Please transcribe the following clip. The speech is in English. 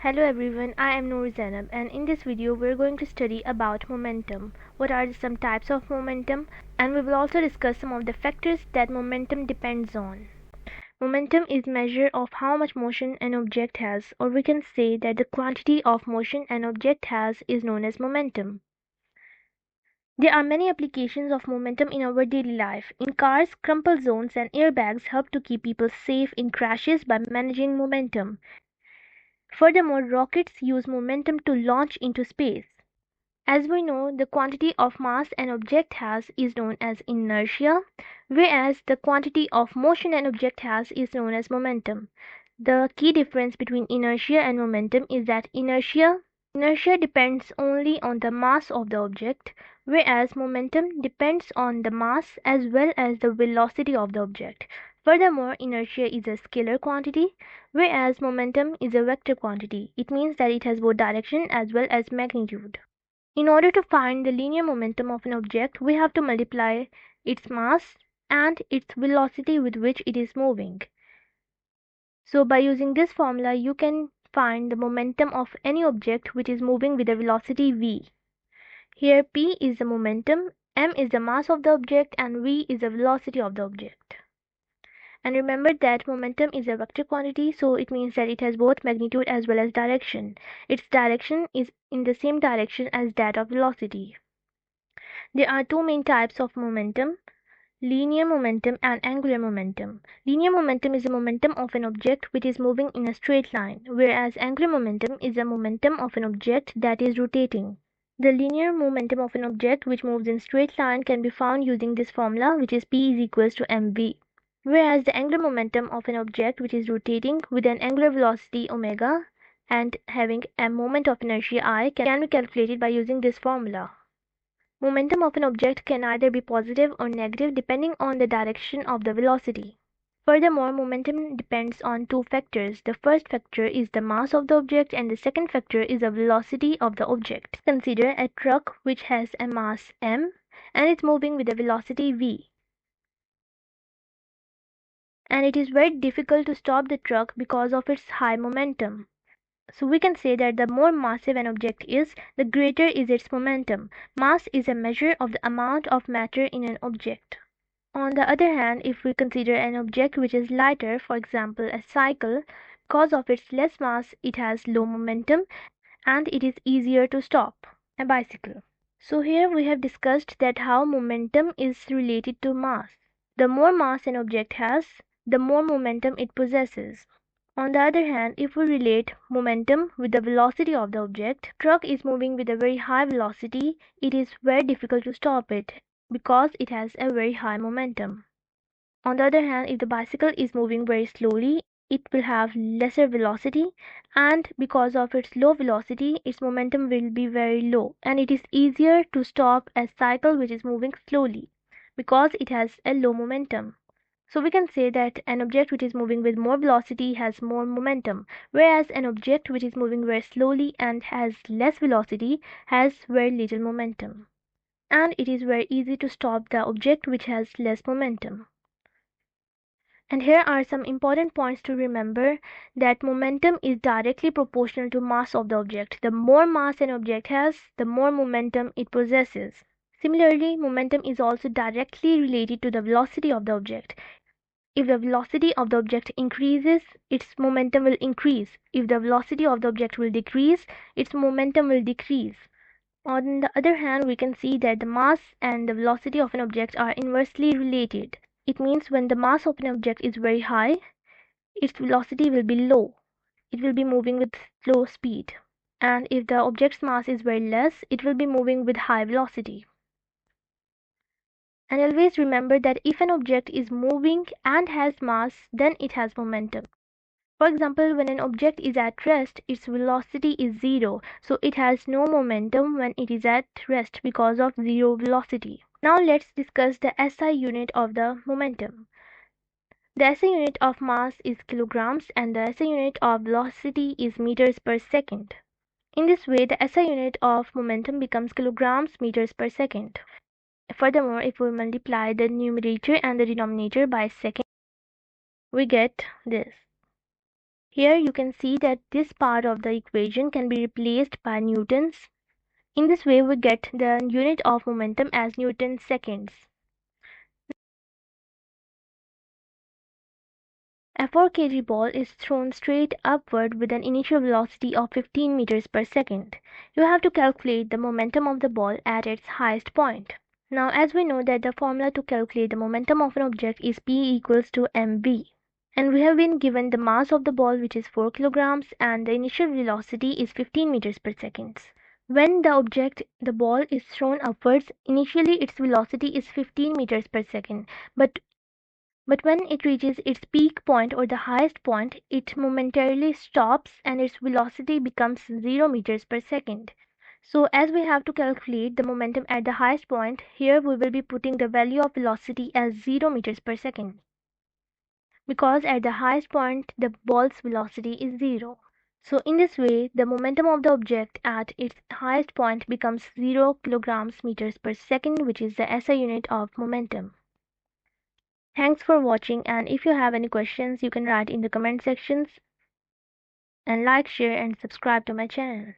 Hello everyone, I am Noor Zainab, and in this video we're going to study about momentum. What are some types of momentum, and we will also discuss some of the factors that momentum depends on. Momentum is measure of how much motion an object has, or we can say that the quantity of motion an object has is known as momentum. There are many applications of momentum in our daily life. In cars, crumple zones and airbags help to keep people safe in crashes by managing momentum. Furthermore, rockets use momentum to launch into space. As we know, the quantity of mass an object has is known as inertia, whereas the quantity of motion an object has is known as momentum. The key difference between inertia and momentum is that inertia depends only on the mass of the object, whereas momentum depends on the mass as well as the velocity of the object. Furthermore, inertia is a scalar quantity, whereas momentum is a vector quantity. It means that it has both direction as well as magnitude. In order to find the linear momentum of an object, we have to multiply its mass and its velocity with which it is moving. So by using this formula, you can find the momentum of any object which is moving with a velocity v. Here p is the momentum, m is the mass of the object, and v is the velocity of the object. And remember that momentum is a vector quantity, so it means that it has both magnitude as well as direction. Its direction is in the same direction as that of velocity. There are two main types of momentum: linear momentum and angular momentum. Linear momentum is the momentum of an object which is moving in a straight line, whereas angular momentum is the momentum of an object that is rotating. The linear momentum of an object which moves in straight line can be found using this formula, which is P is equals to mv. Whereas the angular momentum of an object which is rotating with an angular velocity omega and having a moment of inertia I can be calculated by using this formula. Momentum of an object can either be positive or negative depending on the direction of the velocity. Furthermore, momentum depends on two factors. The first factor is the mass of the object and the second factor is the velocity of the object. Consider a truck which has a mass m and is moving with a velocity v. And it is very difficult to stop the truck because of its high momentum. So we can say that the more massive an object is, the greater is its momentum. Mass is a measure of the amount of matter in an object. On the other hand, if we consider an object which is lighter, for example a cycle, because of its less mass it has low momentum and it is easier to stop. A bicycle. So here we have discussed that how momentum is related to mass. The more mass an object has, the more momentum it possesses. On the other hand, if we relate momentum with the velocity of the object, truck is moving with a very high velocity, it is very difficult to stop it because it has a very high momentum. On the other hand, if the bicycle is moving very slowly, it will have lesser velocity, and because of its low velocity, its momentum will be very low, and it is easier to stop a cycle which is moving slowly because it has a low momentum. So we can say that an object which is moving with more velocity has more momentum, whereas an object which is moving very slowly and has less velocity has very little momentum. And it is very easy to stop the object which has less momentum. And here are some important points to remember: that momentum is directly proportional to mass of the object. The more mass an object has, the more momentum it possesses. Similarly, momentum is also directly related to the velocity of the object. If the velocity of the object increases, its momentum will increase. If the velocity of the object will decrease, its momentum will decrease. On the other hand, we can see that the mass and the velocity of an object are inversely related. It means when the mass of an object is very high, its velocity will be low. It will be moving with slow speed. And if the object's mass is very less, it will be moving with high velocity. And always remember that if an object is moving and has mass, then it has momentum. For example, when an object is at rest, its velocity is zero, so it has no momentum when it is at rest because of zero velocity. Now let's discuss the SI unit of the momentum. The SI unit of mass is kilograms and the SI unit of velocity is meters per second. In this way, the SI unit of momentum becomes kilograms meters per second. Furthermore, if we multiply the numerator and the denominator by second, we get this. Here you can see that this part of the equation can be replaced by newtons. In this way we get the unit of momentum as Newton seconds. A 4 kg ball is thrown straight upward with an initial velocity of 15 meters per second. You have to calculate the momentum of the ball at its highest point. Now, as we know that the formula to calculate the momentum of an object is P equals to mv. And we have been given the mass of the ball, which is 4 kilograms, and the initial velocity is 15 meters per second. When the ball is thrown upwards, initially its velocity is 15 meters per second, but when it reaches its peak point or the highest point, it momentarily stops and its velocity becomes 0 meters per second. So as we have to calculate the momentum at the highest point, here we will be putting the value of velocity as 0 meters per second, because at the highest point the ball's velocity is 0. So in this way, the momentum of the object at its highest point becomes 0 kilograms meters per second, which is the SI unit of momentum. Thanks for watching, and if you have any questions, you can write in the comment sections, and like, share and subscribe to my channel.